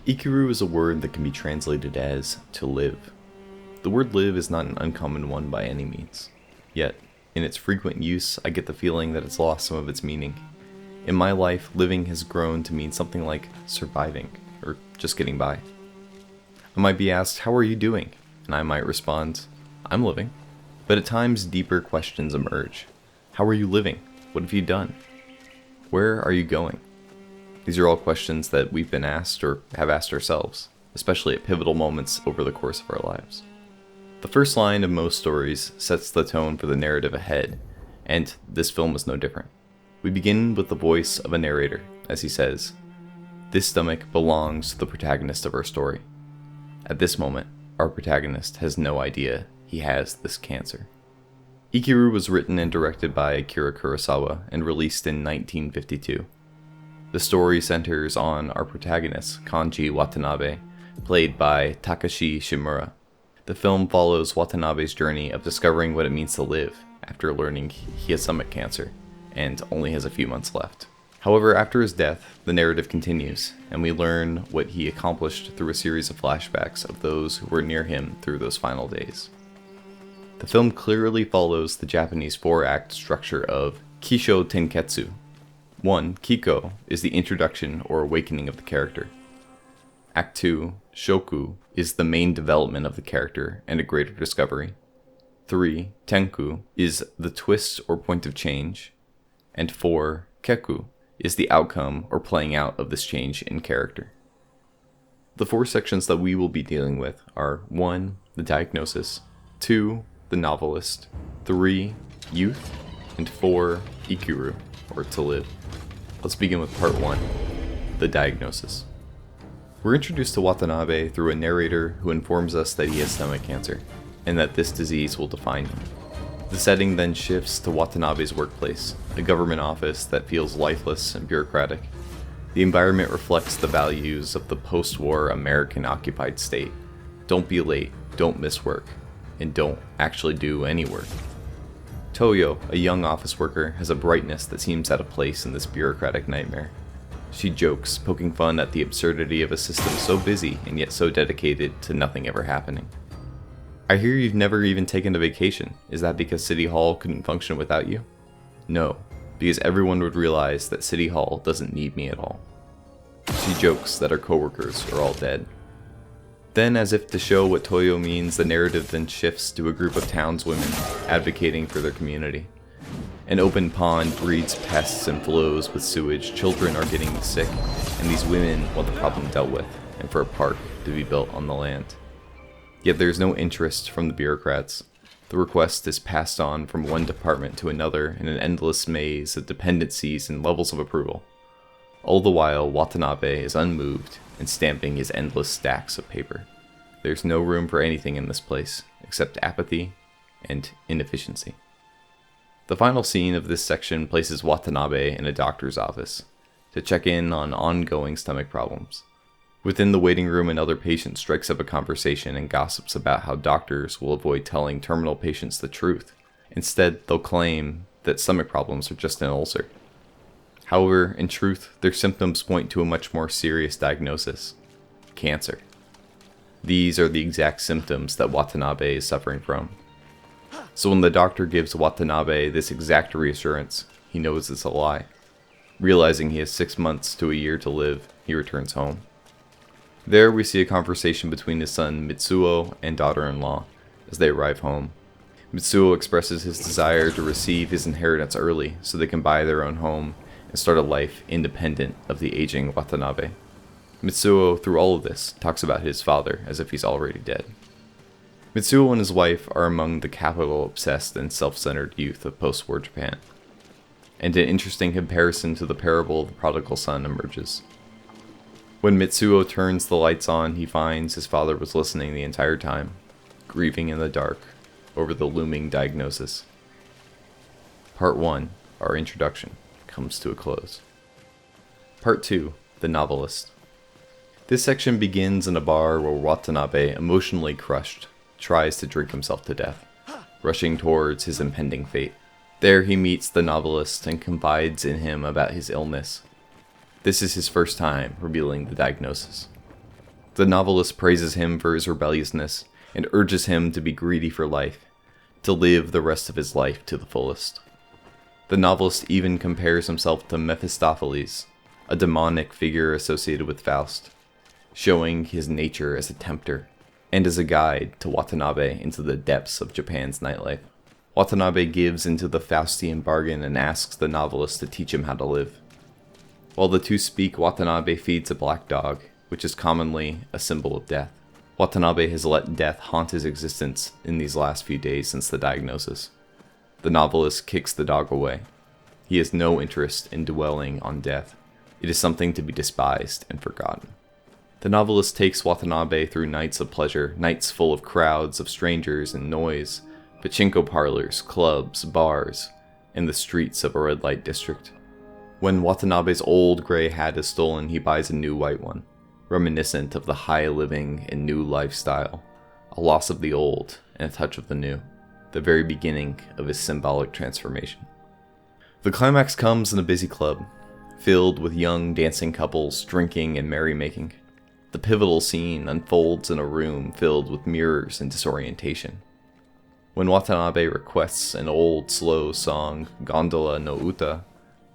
Ikiru is a word that can be translated as to live. The word live is not an uncommon one by any means. Yet, in its frequent use, I get the feeling that it's lost some of its meaning. In my life, living has grown to mean something like surviving, or just getting by. I might be asked, "How are you doing?" And I might respond, "I'm living." But at times, deeper questions emerge. How are you living? What have you done? Where are you going? These are all questions that we've been asked or have asked ourselves, especially at pivotal moments over the course of our lives. The first line of most stories sets the tone for the narrative ahead, and this film is no different. We begin with the voice of a narrator, as he says, "This stomach belongs to the protagonist of our story." At this moment, our protagonist has no idea he has this cancer. Ikiru was written and directed by Akira Kurosawa and released in 1952. The story centers on our protagonist, Kanji Watanabe, played by Takashi Shimura. The film follows Watanabe's journey of discovering what it means to live after learning he has stomach cancer, and only has a few months left. However, after his death, the narrative continues, and we learn what he accomplished through a series of flashbacks of those who were near him through those final days. The film clearly follows the Japanese 4-act structure of Kisho Tenketsu. 1. Kiko is the introduction or awakening of the character. Act 2, Shoku, is the main development of the character and a greater discovery. 3. Tenku is the twist or point of change. And 4. Keku is the outcome or playing out of this change in character. The 4 sections that we will be dealing with are 1. The diagnosis, 2. The novelist, 3. Youth, and 4. Ikiru, or to live. Let's begin with part 1, the diagnosis. We're introduced to Watanabe through a narrator who informs us that he has stomach cancer, and that this disease will define him. The setting then shifts to Watanabe's workplace, a government office that feels lifeless and bureaucratic. The environment reflects the values of the post-war American occupied state. Don't be late, don't miss work, and don't actually do any work. Toyo, a young office worker, has a brightness that seems out of place in this bureaucratic nightmare. She jokes, poking fun at the absurdity of a system so busy and yet so dedicated to nothing ever happening. "I hear you've never even taken a vacation. Is that because City Hall couldn't function without you?" "No, because everyone would realize that City Hall doesn't need me at all." She jokes that her coworkers are all dead. Then, as if to show what Toyo means, the narrative then shifts to a group of townswomen advocating for their community. An open pond breeds pests and flows with sewage, children are getting sick, and these women want the problem dealt with, and for a park to be built on the land. Yet there is no interest from the bureaucrats. The request is passed on from one department to another in an endless maze of dependencies and levels of approval. All the while, Watanabe is unmoved and stamping his endless stacks of paper. There's no room for anything in this place, except apathy and inefficiency. The final scene of this section places Watanabe in a doctor's office to check in on ongoing stomach problems. Within the waiting room, another patient strikes up a conversation and gossips about how doctors will avoid telling terminal patients the truth. Instead, they'll claim that stomach problems are just an ulcer. However, in truth, their symptoms point to a much more serious diagnosis: cancer. These are the exact symptoms that Watanabe is suffering from. So when the doctor gives Watanabe this exact reassurance, he knows it's a lie. Realizing he has 6 months to a year to live, he returns home. There we see a conversation between his son Mitsuo and daughter-in-law as they arrive home. Mitsuo expresses his desire to receive his inheritance early so they can buy their own home and start a life independent of the aging Watanabe. Mitsuo, through all of this, talks about his father as if he's already dead. Mitsuo and his wife are among the capital-obsessed and self-centered youth of post-war Japan. And an interesting comparison to the parable of the prodigal son emerges. When Mitsuo turns the lights on, he finds his father was listening the entire time, grieving in the dark over the looming diagnosis. Part 1, our introduction, comes to a close. Part 2, the novelist. This section begins in a bar where Watanabe, emotionally crushed, tries to drink himself to death, rushing towards his impending fate. There he meets the novelist and confides in him about his illness. This is his first time revealing the diagnosis. The novelist praises him for his rebelliousness and urges him to be greedy for life, to live the rest of his life to the fullest. The novelist even compares himself to Mephistopheles, a demonic figure associated with Faust, showing his nature as a tempter and as a guide to Watanabe into the depths of Japan's nightlife. Watanabe gives into the Faustian bargain and asks the novelist to teach him how to live. While the two speak, Watanabe feeds a black dog, which is commonly a symbol of death. Watanabe has let death haunt his existence in these last few days since the diagnosis. The novelist kicks the dog away. He has no interest in dwelling on death. It is something to be despised and forgotten. The novelist takes Watanabe through nights of pleasure, nights full of crowds of strangers and noise, pachinko parlors, clubs, bars, and the streets of a red light district. When Watanabe's old gray hat is stolen, he buys a new white one, reminiscent of the high living and new lifestyle, a loss of the old and a touch of the new, the very beginning of his symbolic transformation. The climax comes in a busy club, filled with young dancing couples drinking and merrymaking. The pivotal scene unfolds in a room filled with mirrors and disorientation. When Watanabe requests an old, slow song, Gondola no Uta,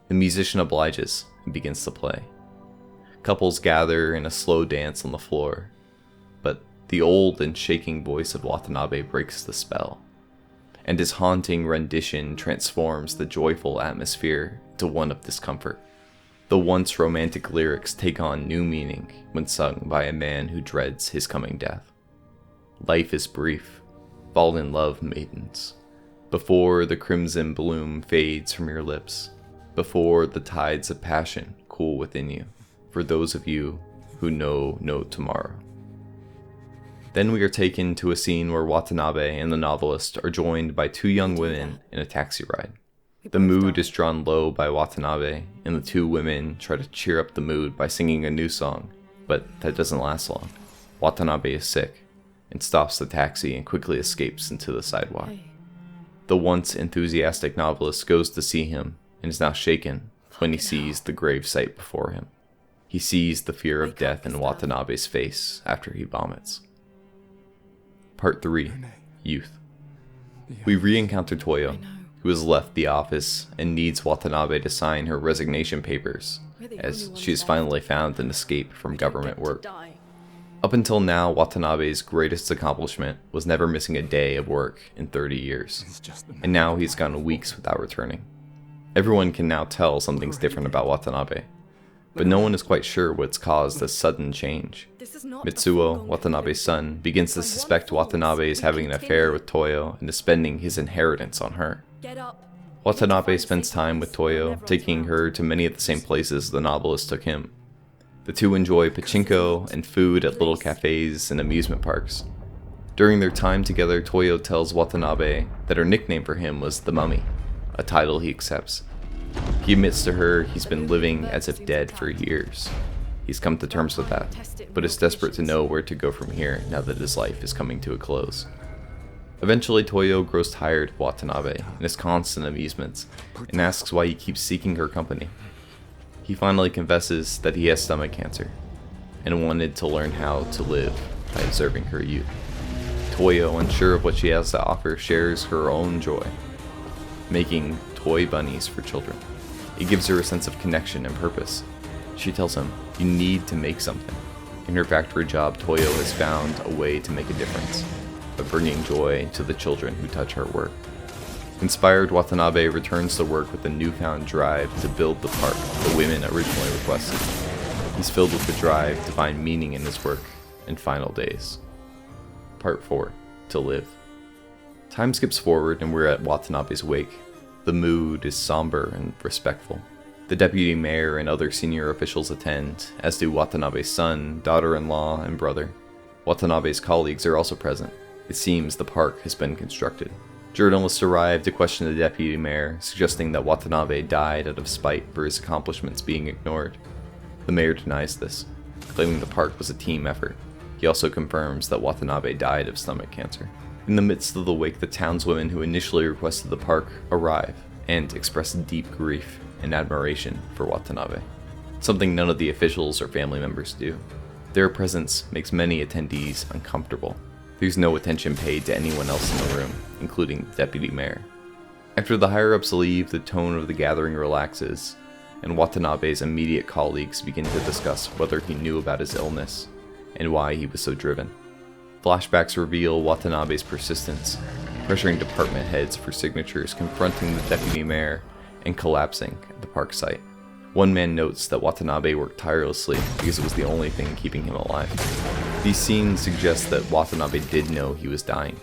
the musician obliges and begins to play. Couples gather in a slow dance on the floor, but the old and shaking voice of Watanabe breaks the spell, and his haunting rendition transforms the joyful atmosphere into one of discomfort. The once romantic lyrics take on new meaning when sung by a man who dreads his coming death. Life is brief. Fall in love, maidens, before the crimson bloom fades from your lips, before the tides of passion cool within you, for those of you who know no tomorrow. Then we are taken to a scene where Watanabe and the novelist are joined by two young women in a taxi ride. The mood is drawn low by Watanabe, and the two women try to cheer up the mood by singing a new song, but that doesn't last long. Watanabe is sick, and stops the taxi and quickly escapes into the sidewalk. The once enthusiastic novelist goes to see him, and is now shaken when he sees the grave site before him. He sees the fear of death in Watanabe's face after he vomits. Part 3. Youth. We re-encounter Toyo, who has left the office and needs Watanabe to sign her resignation papers, as she has finally found an escape from government work. Up until now, Watanabe's greatest accomplishment was never missing a day of work in 30 years, and now he's gone weeks without returning. Everyone can now tell something's different about Watanabe, but no one is quite sure what's caused this sudden change. Mitsuo, Watanabe's son, begins to suspect Watanabe is having an affair with Toyo and is spending his inheritance on her. Watanabe spends time with Toyo, taking her to many of the same places the novelist took him. The two enjoy pachinko and food at little cafes and amusement parks. During their time together, Toyo tells Watanabe that her nickname for him was the Mummy, a title he accepts. He admits to her he's been living as if dead for years. He's come to terms with that, but is desperate to know where to go from here now that his life is coming to a close. Eventually, Toyo grows tired of Watanabe and his constant amusements, and asks why he keeps seeking her company. He finally confesses that he has stomach cancer, and wanted to learn how to live by observing her youth. Toyo, unsure of what she has to offer, shares her own joy, making toy bunnies for children. It gives her a sense of connection and purpose. She tells him, "You need to make something." In her factory job, Toyo has found a way to make a difference, by bringing joy to the children who touch her work. Inspired, Watanabe returns to work with a newfound drive to build the park the women originally requested. He's filled with the drive to find meaning in his work and final days. Part 4. To live. Time skips forward and we're at Watanabe's wake. The mood is somber and respectful. The deputy mayor and other senior officials attend, as do Watanabe's son, daughter-in-law, and brother. Watanabe's colleagues are also present. It seems the park has been constructed. Journalists arrive to question the deputy mayor, suggesting that Watanabe died out of spite for his accomplishments being ignored. The mayor denies this, claiming the park was a team effort. He also confirms that Watanabe died of stomach cancer. In the midst of the wake, the townswomen who initially requested the park arrive and express deep grief and admiration for Watanabe, something none of the officials or family members do. Their presence makes many attendees uncomfortable. There's no attention paid to anyone else in the room, including the deputy mayor. After the higher-ups leave, the tone of the gathering relaxes, and Watanabe's immediate colleagues begin to discuss whether he knew about his illness and why he was so driven. Flashbacks reveal Watanabe's persistence, pressuring department heads for signatures, confronting the deputy mayor, and collapsing at the park site. One man notes that Watanabe worked tirelessly because it was the only thing keeping him alive. These scenes suggest that Watanabe did know he was dying.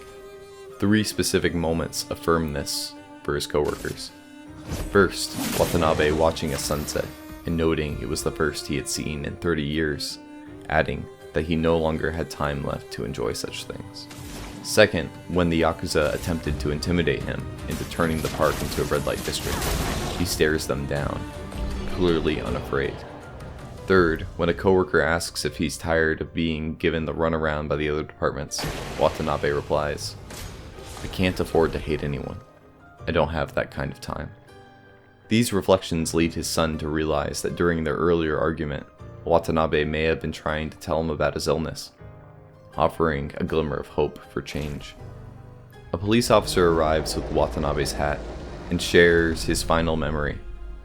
3 specific moments affirm this for his coworkers. First, Watanabe watching a sunset and noting it was the first he had seen in 30 years, adding that he no longer had time left to enjoy such things. Second, when the Yakuza attempted to intimidate him into turning the park into a red light district, he stares them down, clearly unafraid. Third, when a coworker asks if he's tired of being given the runaround by the other departments, Watanabe replies, "I can't afford to hate anyone. I don't have that kind of time." These reflections lead his son to realize that during their earlier argument, Watanabe may have been trying to tell him about his illness, offering a glimmer of hope for change. A police officer arrives with Watanabe's hat and shares his final memory,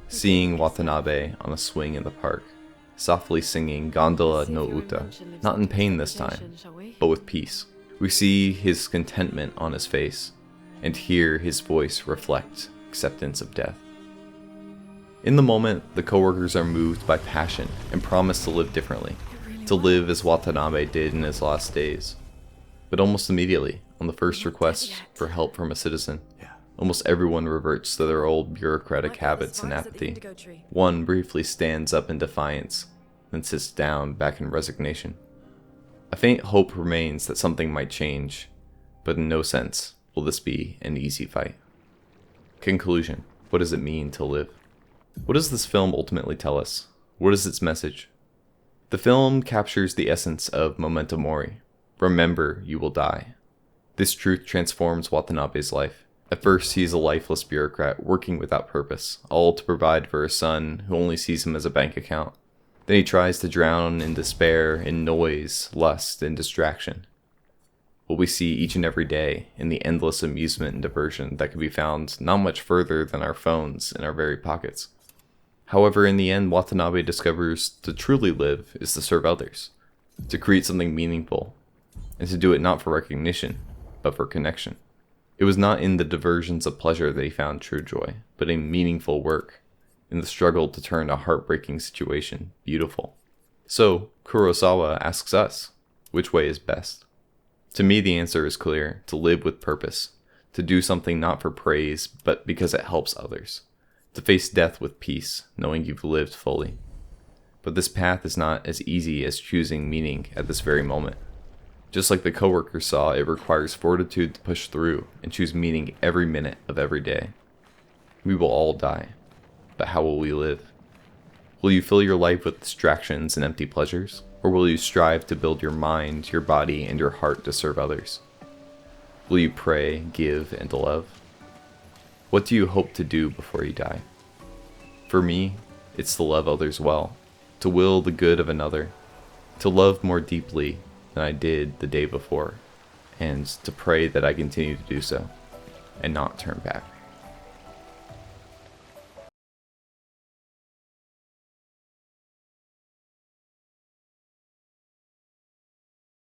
seeing Watanabe on a swing in the park, softly singing Gondola no Uta, not in pain this time, but with peace. We see his contentment on his face, and hear his voice reflect acceptance of death. In the moment, the coworkers are moved by passion and promise to live differently, to live as Watanabe did in his last days. But almost immediately, on the first request for help from a citizen, almost everyone reverts to their old bureaucratic habits and apathy. One briefly stands up in defiance, then sits down back in resignation. A faint hope remains that something might change, but in no sense will this be an easy fight. Conclusion. What does it mean to live? What does this film ultimately tell us? What is its message? The film captures the essence of memento mori. Remember, you will die. This truth transforms Watanabe's life. At first, he is a lifeless bureaucrat working without purpose, all to provide for his son, who only sees him as a bank account. Then he tries to drown in despair, in noise, lust, and distraction. What we see each and every day in the endless amusement and diversion that can be found not much further than our phones in our very pockets. However, in the end, Watanabe discovers to truly live is to serve others, to create something meaningful, and to do it not for recognition, but for connection. It was not in the diversions of pleasure that he found true joy, but in meaningful work, in the struggle to turn a heartbreaking situation beautiful. So, Kurosawa asks us, which way is best? To me, the answer is clear: to live with purpose, to do something not for praise, but because it helps others, to face death with peace, knowing you've lived fully. But this path is not as easy as choosing meaning at this very moment. Just like the coworkers saw, it requires fortitude to push through and choose meaning every minute of every day. We will all die, but how will we live? Will you fill your life with distractions and empty pleasures? Or will you strive to build your mind, your body, and your heart to serve others? Will you pray, give, and love? What do you hope to do before you die? For me, it's to love others well, to will the good of another, to love more deeply than I did the day before, and to pray that I continue to do so, and not turn back.